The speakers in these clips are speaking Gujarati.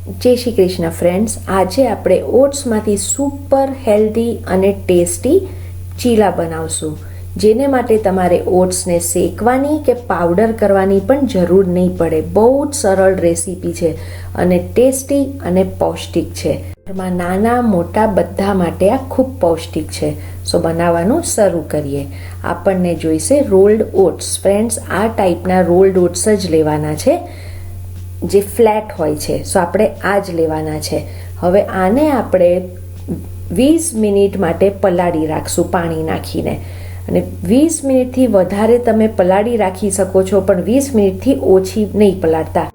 જય શ્રી કૃષ્ણ ફ્રેન્ડ્સ, આજે આપણે ઓટ્સમાંથી સુપર હેલ્ધી અને ટેસ્ટી ચીલા બનાવશું, જેને માટે તમારે ઓટ્સને શેકવાની કે પાવડર કરવાની પણ જરૂર નહીં પડે. બહુ જ સરળ રેસીપી છે અને ટેસ્ટી અને પૌષ્ટિક છે. ઘરમાં નાના મોટા બધા માટે આ ખૂબ પૌષ્ટિક છે. સો બનાવવાનું શરૂ કરીએ. આપણને જોઈશે રોલ્ડ ઓટ્સ. ફ્રેન્ડ્સ, આ ટાઈપના રોલ્ડ ઓટ્સ જ લેવાના છે જે ફ્લેટ હોય છે. સો આપણે આ જ લેવાના છે. હવે આને આપણે 20 મિનિટ માટે પલાળી રાખશું પાણી નાખીને, અને 20 મિનિટથી વધારે તમે પલાળી રાખી શકો છો, પણ 20 મિનિટથી ઓછી નહીં પલાળતા.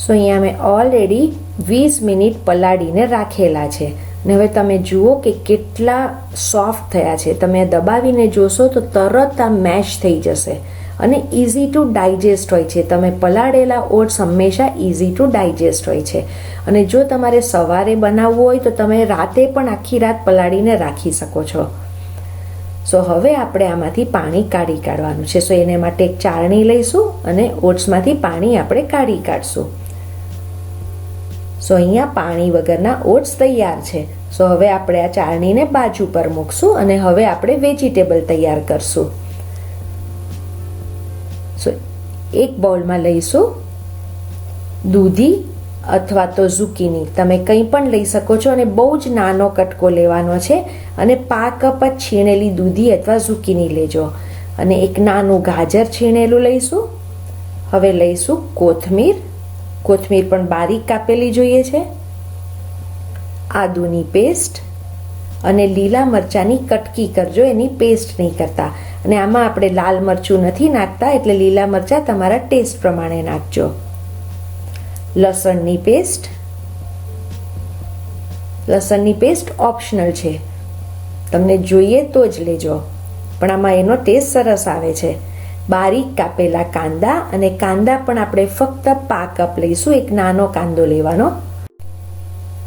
સો અહીંયા મેં ઓલરેડી 20 મિનિટ પલાળીને રાખેલા છે અને હવે તમે જુઓ કે કેટલા સોફ્ટ થયા છે. તમે દબાવીને જોશો તો તરત આ મેશ થઈ જશે અને ઇઝી ટુ ડાયજેસ્ટ હોય છે. તમે પલાળેલા ઓટ્સ હંમેશા ઇઝી ટુ ડાયજેસ્ટ હોય છે. અને જો તમારે સવારે બનાવવું હોય તો તમે રાતે પણ આખી રાત પલાળીને રાખી શકો છો. સો હવે આપણે આમાંથી પાણી કાઢવાનું છે. સો એને માટે એક ચાળણી લઈશું અને ઓટ્સમાંથી પાણી આપણે કાઢી કાઢશું. સો અહીંયા પાણી વગરના ઓટ્સ તૈયાર છે. સો હવે આપણે આ ચાળણીને બાજુ પર મૂકશું અને હવે આપણે વેજીટેબલ તૈયાર કરશું. સો એક બાઉલમાં લઈશું દૂધી અથવા તો ઝુકીની, તમે કંઈ પણ લઈ શકો છો, અને બહુ જ નાનો કટકો લેવાનો છે અને 5 કપ જ છીણેલી દૂધી અથવા ઝુકીની લેજો. અને એક નાનું ગાજર છીણેલું લઈશું. હવે લઈશું કોથમીર પણ બારીક કાપેલી જોઈએ છે, આદુની પેસ્ટ અને લીલા મરચાંની કટકી કરજો, એની પેસ્ટ નહીં કરતા. અને આમાં આપણે લાલ મરચું નથી નાખતા, એટલે લીલા મરચાં તમારા ટેસ્ટ પ્રમાણે નાખજો. લસણની પેસ્ટ ઓપ્શનલ છે, તમને જોઈએ તો જ લેજો, પણ આમાં એનો ટેસ્ટ સરસ આવે છે. બારીક કાપેલા કાંદા, અને કાંદા પણ આપણે ફક્ત 5 કપ લઈશું, એક નાનો કાંદો લેવાનો.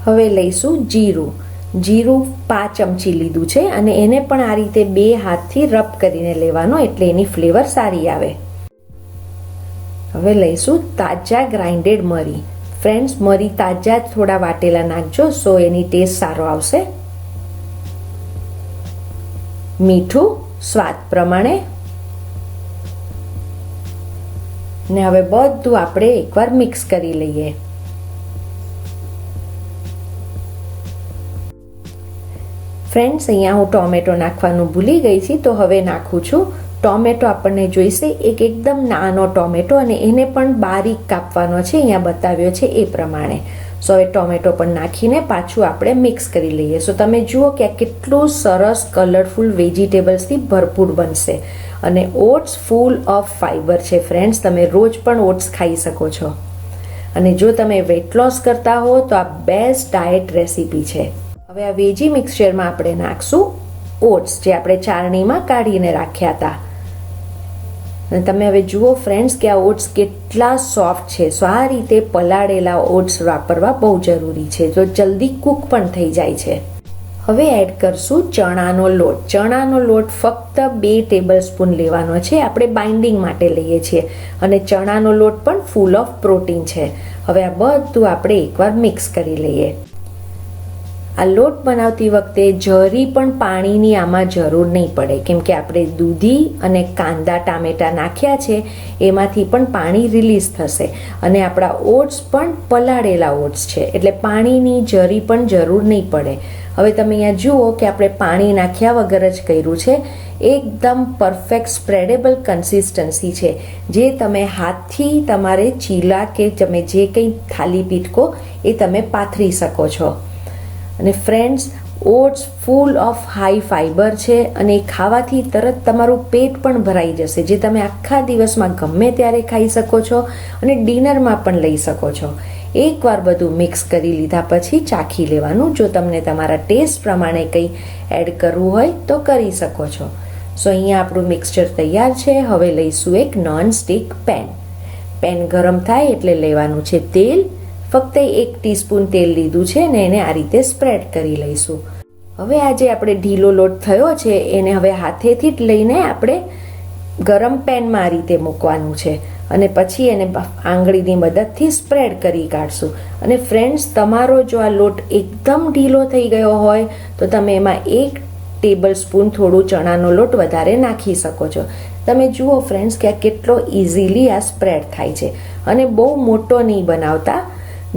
હવે લઈશું જીરું 5 ચમચી લીધું છે અને એને પણ આ રીતે 2 હાથથી રબ કરીને લેવાનો, એટલે એની ફ્લેવર સારી આવે. હવે લઈશું તાજા ગ્રાઇન્ડેડ મરી. ફ્રેન્ડ્સ, મરી તાજા જ થોડા વાટેલા નાખજો, સો એની ટેસ્ટ સારો આવશે. મીઠું સ્વાદ પ્રમાણે. ને હવે બધું આપણે એકવાર મિક્સ કરી લઈએ. ફ્રેન્ડ્સ, અહીંયા હું ટોમેટો નાખવાનું ભૂલી ગઈ હતી, તો હવે નાખું છું. ટોમેટો આપણને જોઈશે એકદમ નાનો ટોમેટો, અને એને પણ બારીક કાપવાનો છે, અહીંયા બતાવ્યો છે એ પ્રમાણે. સો હવે ટોમેટો પણ નાખીને પાછું આપણે મિક્સ કરી લઈએ. સો તમે જુઓ કે આ કેટલું સરસ કલરફુલ વેજીટેબલ્સથી ભરપૂર બનશે. અને ઓટ્સ ફૂલ ઓફ ફાઈબર છે ફ્રેન્ડ્સ, તમે રોજ પણ ઓટ્સ ખાઈ શકો છો. અને જો તમે વેટ લોસ કરતા હો તો આ બેસ્ટ ડાયટ રેસીપી છે. હવે આ વેજી મિક્સચરમાં આપણે નાખશું ઓટ્સ, જે આપણે ચાળણીમાં કાઢીને રાખ્યા હતા. અને તમે હવે જુઓ ફ્રેન્ડ્સ કે આ ઓટ્સ કેટલા સોફ્ટ છે. સો આ રીતે પલાળેલા ઓટ્સ વાપરવા બહુ જરૂરી છે, તો જલ્દી કૂક પણ થઈ જાય છે. હવે એડ કરશું ચણાનો લોટ. ચણાનો લોટ ફક્ત 2 ટેબલ સ્પૂન લેવાનો છે, આપણે બાઇન્ડિંગ માટે લઈએ છીએ, અને ચણાનો લોટ પણ ફૂલ ઓફ પ્રોટીન છે. હવે આ બધું આપણે એકવાર મિક્સ કરી લઈએ. આ લોટ બનાવતી વખતે જરી પણ પાણીની આમાં જરૂર નહીં પડે, કેમ કે આપણે દૂધી અને કાંદા ટામેટા નાખ્યા છે, એમાંથી પણ પાણી રિલીઝ થશે. અને આપણા ઓટ્સ પણ પલાળેલા ઓટ્સ છે, એટલે પાણીની જરી પણ જરૂર નહીં પડે. હવે તમે અહીંયા જુઓ કે આપણે પાણી નાખ્યા વગર જ કર્યું છે. એકદમ પરફેક્ટ સ્પ્રેડેબલ કન્સિસ્ટન્સી છે, જે તમે હાથથી તમારે ચીલા કે તમે જે કંઈ થાલીપીઠ કહો એ તમે પાથરી શકો છો. અને friends, oats full of high fibre છે, અને એ ખાવાથી તરત તમારું પેટ પણ ભરાઈ જશે, જે તમે આખા દિવસમાં ગમે ત્યારે ખાઈ શકો છો અને ડિનરમાં પણ લઈ શકો છો. એકવાર બધું મિક્સ કરી લીધા પછી ચાખી લેવાનું. જો તમને તમારા ટેસ્ટ પ્રમાણે કંઈ એડ કરવું હોય તો કરી શકો છો. સો અહીંયા આપણું મિક્સચર તૈયાર છે. હવે લઈશું એક નોન સ્ટિક પેન. ગરમ થાય એટલે લેવાનું છે તેલ. ફક્ત 1 ટીસ્પૂન તેલ લીધું છે ને એને આ રીતે સ્પ્રેડ કરી લઈશું. હવે આ જે આપણે ઢીલો લોટ થયો છે એને હવે હાથેથી જ લઈને આપણે ગરમ પેનમાં આ રીતે મૂકવાનું છે. અને પછી એને આંગળીની મદદથી સ્પ્રેડ કરી કાઢશું. અને ફ્રેન્ડ્સ, તમારો જો આ લોટ એકદમ ઢીલો થઈ ગયો હોય તો તમે એમાં 1 ટેબલ સ્પૂન થોડું ચણાનો લોટ વધારે નાખી શકો છો. તમે જુઓ ફ્રેન્ડ્સ કે આ કેટલો ઇઝીલી આ સ્પ્રેડ થાય છે. અને બહુ મોટો નહીં બનાવતા,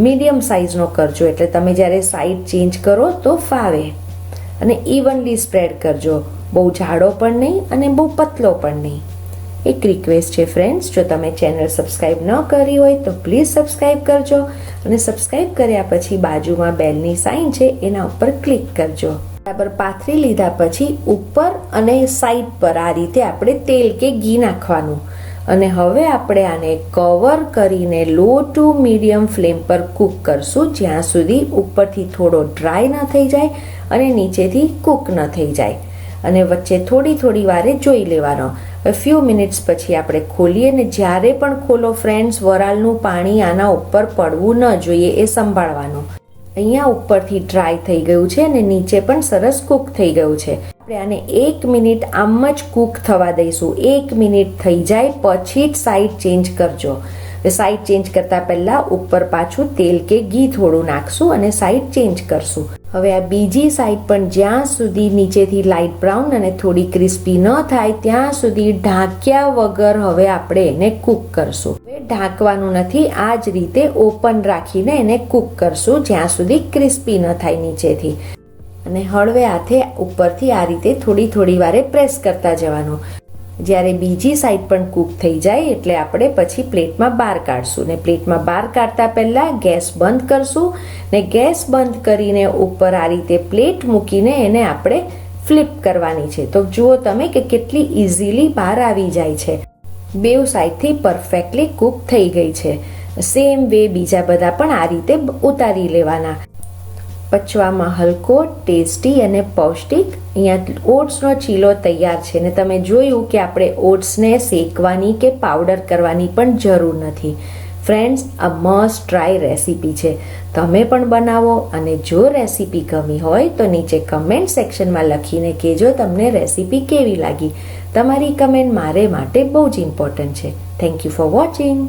મીડિયમ સાઇઝનો કરજો, એટલે તમે જ્યારે સાઈડ ચેન્જ કરો તો ફાવે. અને ઇવનલી સ્પ્રેડ કરજો, બહુ જાડો પણ નહીં અને બહુ પતલો પણ નહીં. એક રિક્વેસ્ટ છે ફ્રેન્ડ્સ, જો તમે ચેનલ સબસ્ક્રાઈબ ન કરી હોય તો પ્લીઝ સબસ્ક્રાઈબ કરજો, અને સબસ્ક્રાઈબ કર્યા પછી બાજુમાં બેલની સાઇન છે એના ઉપર ક્લિક કરજો. બરાબર પાથરી લીધા પછી ઉપર અને સાઈડ પર આ રીતે આપણે તેલ કે ઘી નાખવાનું. અને હવે આપણે આને કવર કરીને લો ટુ મીડિયમ ફ્લેમ પર કૂક કરશું, જ્યાં સુધી ઉપરથી થોડો ડ્રાય ન થઈ જાય અને નીચેથી કૂક ન થઈ જાય. અને વચ્ચે થોડી વારે જોઈ લેવાનો. ફ્યુ મિનિટ્સ પછી આપણે ખોલીએ, ને જ્યારે પણ ખોલો ફ્રેન્ડ્સ, વરાળનું પાણી આના ઉપર પડવું ન જોઈએ, એ સંભાળવાનું. અહીંયા ઉપરથી ડ્રાય થઈ ગયું છે અને નીચે પણ સરસ કૂક થઈ ગયું છે. આપણે આને 1 મિનિટ આમ જ કૂક થવા દઈશું. 1 મિનિટ થઈ જાય પછી જ સાઈડ ચેન્જ કરજો. સાઈડ ચેન્જ કરતાં પહેલાં ઉપર પાછું તેલ કે ઘી થોડું નાખશું અને સાઈડ ચેન્જ કરશું. હવે આ બીજી સાઈડ પણ જ્યાં સુધી નીચેથી લાઇટ બ્રાઉન અને થોડી ક્રિસ્પી ન થાય ત્યાં સુધી ઢાંક્યા વગર હવે આપણે એને કૂક કરશું. હવે ઢાંકવાનું નથી, આ જ રીતે ઓપન રાખીને એને કૂક કરશું જ્યાં સુધી ક્રિસ્પી ન થાય નીચેથી. અને હળવે હાથે ઉપરથી આ રીતે થોડી વારે પ્રેસ કરતા જવાનું. જ્યારે બીજી સાઈડ પણ કૂક થઈ જાય એટલે આપણે પછી પ્લેટમાં બહાર કાઢશું. ને પ્લેટમાં બહાર કાઢતા પહેલાં ગેસ બંધ કરશું, ને ગેસ બંધ કરીને ઉપર આ રીતે પ્લેટ મૂકીને એને આપણે ફ્લિપ કરવાની છે. તો જુઓ તમે કે કેટલી ઇઝીલી બહાર આવી જાય છે. બેઉ સાઈડથી પરફેક્ટલી કૂક થઈ ગઈ છે. સેમ વે બીજા બધા પણ આ રીતે ઉતારી લેવાના. પચવામાં હલકો, ટેસ્ટી અને પૌષ્ટિક અહીંયા ઓટ્સનો ચીલો તૈયાર છે. ને તમે જોયું કે આપણે ઓટ્સને શેકવાની કે પાવડર કરવાની પણ જરૂર નથી. ફ્રેન્ડ્સ, આ મસ્ટ ટ્રાય રેસીપી છે. તમે પણ બનાવો, અને જો રેસીપી ગમી હોય તો નીચે કમેન્ટ સેક્શનમાં લખીને કહેજો તમને રેસીપી કેવી લાગી. તમારી કમેન્ટ મારે માટે બહુ જ ઇમ્પોર્ટન્ટ છે. Thank you for watching.